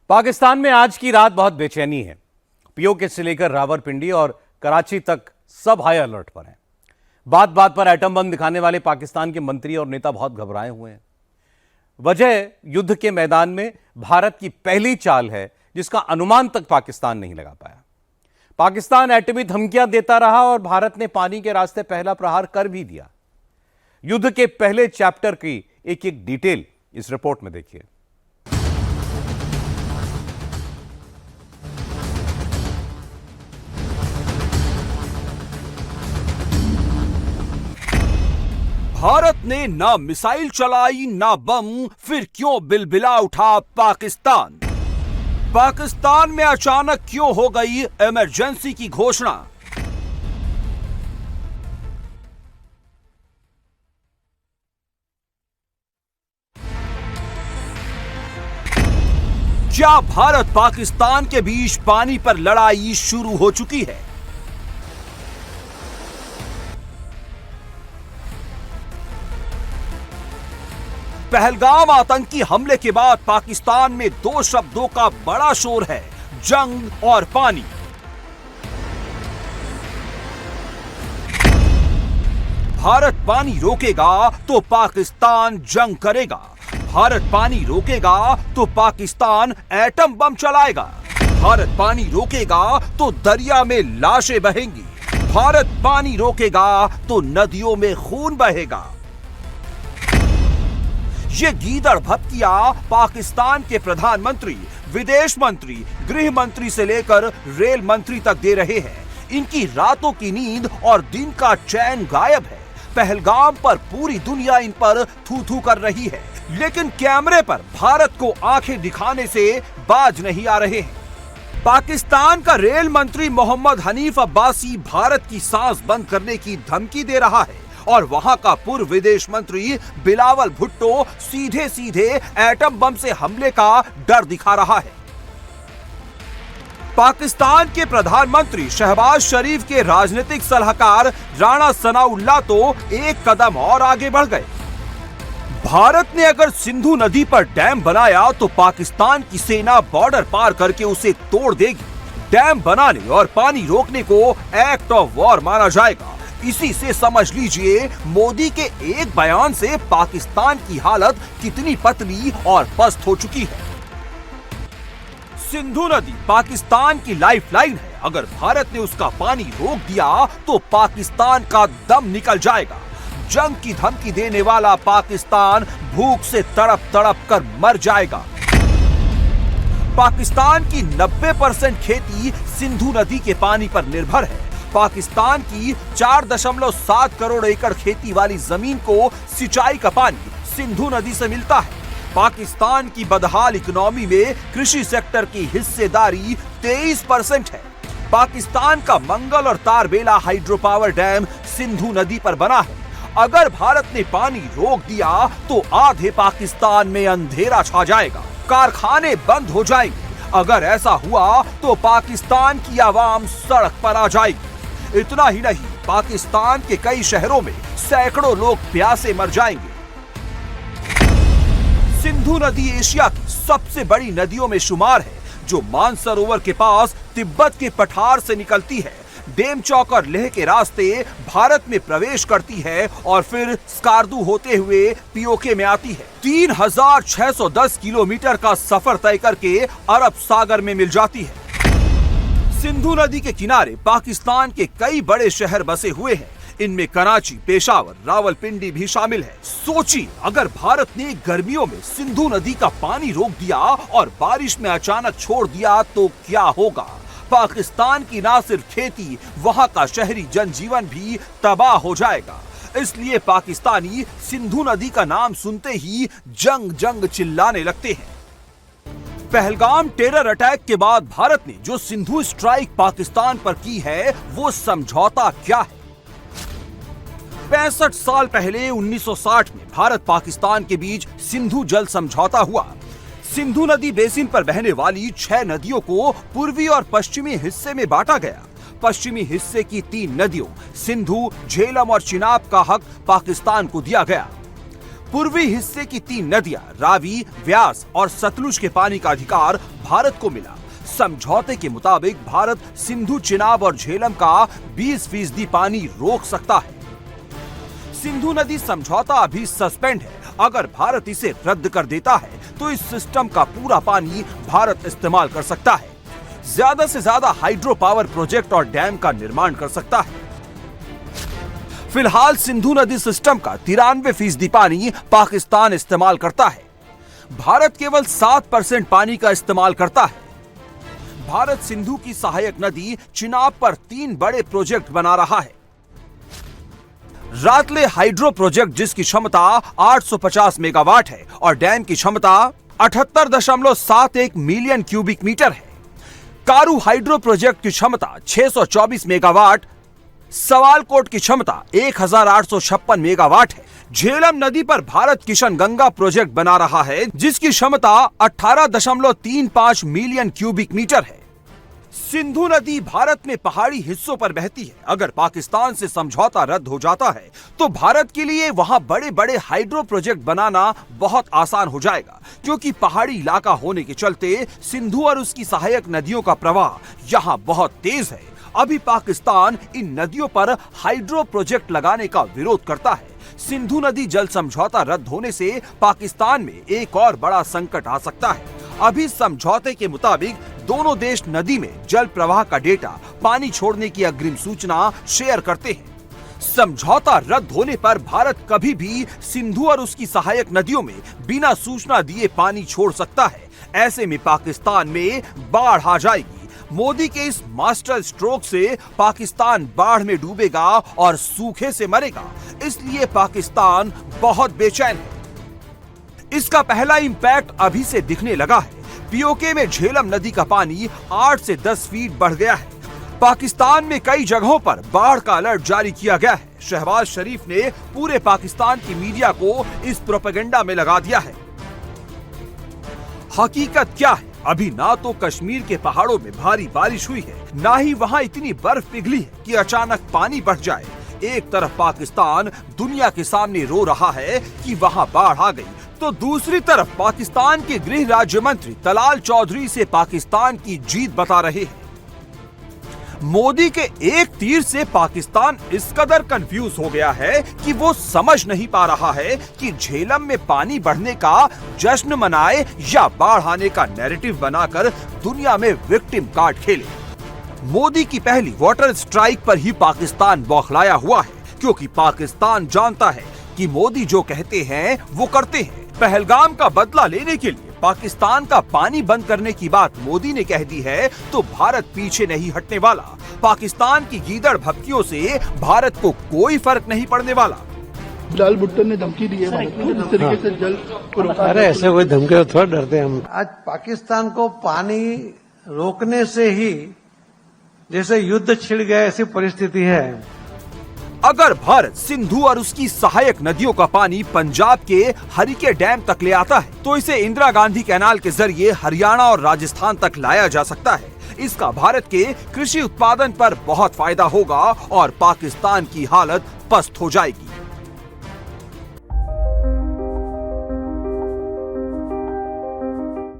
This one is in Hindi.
पाकिस्तान में आज की रात बहुत बेचैनी है। पीओके से लेकर रावलपिंडी और कराची तक सब हाई अलर्ट पर हैं। बात बात पर एटम बम दिखाने वाले पाकिस्तान के मंत्री और नेता बहुत घबराए हुए हैं। वजह युद्ध के मैदान में भारत की पहली चाल है जिसका अनुमान तक पाकिस्तान नहीं लगा पाया। पाकिस्तान एटमी धमकियां देता रहा और भारत ने पानी के रास्ते पहला प्रहार कर भी दिया। युद्ध के पहले चैप्टर की एक एक डिटेल इस रिपोर्ट में देखिए। भारत ने ना मिसाइल चलाई ना बम, फिर क्यों बिलबिला उठा पाकिस्तान? पाकिस्तान में अचानक क्यों हो गई इमरजेंसी की घोषणा? क्या भारत पाकिस्तान के बीच पानी पर लड़ाई शुरू हो चुकी है? पहलगाम आतंकी हमले के बाद पाकिस्तान में दो शब्दों का बड़ा शोर है, जंग और पानी। भारत पानी रोकेगा तो पाकिस्तान जंग करेगा। भारत पानी रोकेगा तो पाकिस्तान एटम बम चलाएगा। भारत पानी रोकेगा तो दरिया में लाशें बहेंगी। भारत पानी रोकेगा तो नदियों में खून बहेगा। ये गीदड़ भपकिया पाकिस्तान के प्रधानमंत्री, विदेश मंत्री, गृह मंत्री से लेकर रेल मंत्री तक दे रहे हैं। इनकी रातों की नींद और दिन का चैन गायब है। पहलगाम पर पूरी दुनिया इन पर थू थू कर रही है, लेकिन कैमरे पर भारत को आंखें दिखाने से बाज नहीं आ रहे हैं। पाकिस्तान का रेल मंत्री मोहम्मद हनीफ अब्बासी भारत की सांस बंद करने की धमकी दे रहा है और वहां का पूर्व विदेश मंत्री बिलावल भुट्टो सीधे सीधे एटम बम से हमले का डर दिखा रहा है। पाकिस्तान के प्रधानमंत्री शहबाज शरीफ के राजनीतिक सलाहकार राणा सनाउल्लाह तो एक कदम और आगे बढ़ गए। भारत ने अगर सिंधु नदी पर डैम बनाया तो पाकिस्तान की सेना बॉर्डर पार करके उसे तोड़ देगी। डैम बनाने और पानी रोकने को एक्ट ऑफ वॉर माना जाएगा। इसी से समझ लीजिए मोदी के एक बयान से पाकिस्तान की हालत कितनी पतली और पस्त हो चुकी है। सिंधु नदी पाकिस्तान की लाइफलाइन है। अगर भारत ने उसका पानी रोक दिया तो पाकिस्तान का दम निकल जाएगा। जंग की धमकी देने वाला पाकिस्तान भूख से तड़प तड़प कर मर जाएगा। पाकिस्तान की 90% खेती सिंधु नदी के पानी पर निर्भर है। पाकिस्तान की 4.7 करोड़ एकड़ खेती वाली जमीन को सिंचाई का पानी सिंधु नदी से मिलता है। पाकिस्तान की बदहाल इकोनॉमी में कृषि सेक्टर की हिस्सेदारी 23% है। पाकिस्तान का मंगल और Tarbela hydro power dam Sindhu नदी पर बना है। अगर भारत ने पानी रोक दिया तो आधे पाकिस्तान में अंधेरा छा जाएगा, कारखाने बंद हो जाएंगे। अगर ऐसा हुआ तो पाकिस्तान की आवाम सड़क पर आ जाएगी। इतना ही नहीं, पाकिस्तान के कई शहरों में सैकड़ों लोग प्यासे मर जाएंगे। सिंधु नदी एशिया की सबसे बड़ी नदियों में शुमार है, जो मानसरोवर के पास तिब्बत के पठार से निकलती है, डेमचौक और लेह के रास्ते भारत में प्रवेश करती है और फिर स्कार्दू होते हुए पीओके में आती है। 3610 किलोमीटर का सफर तय करके अरब सागर में मिल जाती है। सिंधु नदी के किनारे पाकिस्तान के कई बड़े शहर बसे हुए हैं। इनमें कराची, पेशावर, रावलपिंडी भी शामिल है। सोचिए, अगर भारत ने गर्मियों में सिंधु नदी का पानी रोक दिया और बारिश में अचानक छोड़ दिया तो क्या होगा? पाकिस्तान की ना सिर्फ खेती, वहां का शहरी जनजीवन भी तबाह हो जाएगा। इसलिए पाकिस्तानी सिंधु नदी का नाम सुनते ही जंग जंग चिल्लाने लगते हैं। पहलगाम टेरर अटैक के बाद भारत ने जो सिंधु स्ट्राइक पाकिस्तान पर की है, वो समझौता क्या है? 65 साल पहले 1960 में भारत पाकिस्तान के बीच सिंधु जल समझौता हुआ। सिंधु नदी बेसिन पर बहने वाली 6 नदियों को पूर्वी और पश्चिमी हिस्से में बांटा गया। पश्चिमी हिस्से की 3 नदियों सिंधु, झेलम और चिनाब का हक पाकिस्तान को दिया गया। पूर्वी हिस्से की 3 नदियां रावी, व्यास और सतलुज के पानी का अधिकार भारत को मिला। समझौते के मुताबिक भारत सिंधु, चिनाब और झेलम का 20% पानी रोक सकता है। सिंधु नदी समझौता अभी सस्पेंड है। अगर भारत इसे रद्द कर देता है तो इस सिस्टम का पूरा पानी भारत इस्तेमाल कर सकता है। ज्यादा से ज्यादा हाइड्रो पावर प्रोजेक्ट और डैम का निर्माण कर सकता है। फिलहाल सिंधु नदी सिस्टम का 93% पानी पाकिस्तान इस्तेमाल करता है। भारत केवल 7% पानी का इस्तेमाल करता है। भारत सिंधु की सहायक नदी चिनाब पर 3 बड़े प्रोजेक्ट बना रहा है। रातले हाइड्रो प्रोजेक्ट जिसकी क्षमता 850 मेगावाट है और डैम की क्षमता 78.71 मिलियन क्यूबिक मीटर है। कारू हाइड्रो प्रोजेक्ट की क्षमता 624 मेगावाट, सवालकोट की क्षमता 1856 मेगावाट है। झेलम नदी पर भारत किशन गंगा प्रोजेक्ट बना रहा है जिसकी क्षमता 18.35 मिलियन क्यूबिक मीटर है। सिंधु नदी भारत में पहाड़ी हिस्सों पर बहती है। अगर पाकिस्तान से समझौता रद्द हो जाता है तो भारत के लिए वहां बड़े बड़े हाइड्रो प्रोजेक्ट बनाना बहुत आसान हो जाएगा, क्योंकि पहाड़ी इलाका होने के चलते सिंधु और उसकी सहायक नदियों का प्रवाह यहां बहुत तेज है। अभी पाकिस्तान इन नदियों पर हाइड्रो प्रोजेक्ट लगाने का विरोध करता है। सिंधु नदी जल समझौता रद्द होने से पाकिस्तान में एक और बड़ा संकट आ सकता है। अभी समझौते के मुताबिक दोनों देश नदी में जल प्रवाह का डेटा, पानी छोड़ने की अग्रिम सूचना शेयर करते हैं। समझौता रद्द होने पर भारत कभी भी सिंधु और उसकी सहायक नदियों में बिना सूचना दिए पानी छोड़ सकता है। ऐसे में पाकिस्तान में बाढ़ आ जाएगी। मोदी के इस मास्टर स्ट्रोक से पाकिस्तान बाढ़ में डूबेगा और सूखे से मरेगा। इसलिए पाकिस्तान बहुत बेचैन है। इसका पहला इंपैक्ट अभी से दिखने लगा है। पीओके में झेलम नदी का पानी 8 से 10 फीट बढ़ गया है। पाकिस्तान में कई जगहों पर बाढ़ का अलर्ट जारी किया गया है। शहबाज शरीफ ने पूरे पाकिस्तान की मीडिया को इस प्रोपेगेंडा में लगा दिया है। हकीकत क्या है? अभी ना तो कश्मीर के पहाड़ों में भारी बारिश हुई है, ना ही वहाँ इतनी बर्फ पिघली है कि अचानक पानी बढ़ जाए। एक तरफ पाकिस्तान दुनिया के सामने रो रहा है कि वहाँ बाढ़ आ गई, तो दूसरी तरफ पाकिस्तान के गृह राज्य मंत्री तलाल चौधरी से पाकिस्तान की जीत बता रहे हैं। मोदी के एक तीर से पाकिस्तान इस कदर कंफ्यूज हो गया है कि वो समझ नहीं पा रहा है कि झेलम में पानी बढ़ने का जश्न मनाए या बाढ़ आने का नैरेटिव बनाकर दुनिया में विक्टिम कार्ड खेले। मोदी की पहली वाटर स्ट्राइक पर ही पाकिस्तान बौखलाया हुआ है, क्योंकि पाकिस्तान जानता है कि मोदी जो कहते हैं वो करते हैं। पहलगाम का बदला लेने के लिए पाकिस्तान का पानी बंद करने की बात मोदी ने कह दी है तो भारत पीछे नहीं हटने वाला। पाकिस्तान की गीदड़ भपकियों से भारत को कोई फर्क नहीं पड़ने वाला। लाल भुट्टो ने धमकी दी है भारत को, जिस तरीके से जल को रोका। अरे ऐसे कोई धमकी तो थोड़ा डरते हैं हम। आज पाकिस्तान को पानी रोकने से ही जैसे युद्ध छिड़ गया ऐसी परिस्थिति है। अगर भारत सिंधु और उसकी सहायक नदियों का पानी पंजाब के हरिके डैम तक ले आता है तो इसे इंदिरा गांधी कैनाल के जरिए हरियाणा और राजस्थान तक लाया जा सकता है। इसका भारत के कृषि उत्पादन पर बहुत फायदा होगा और पाकिस्तान की हालत पस्त हो जाएगी।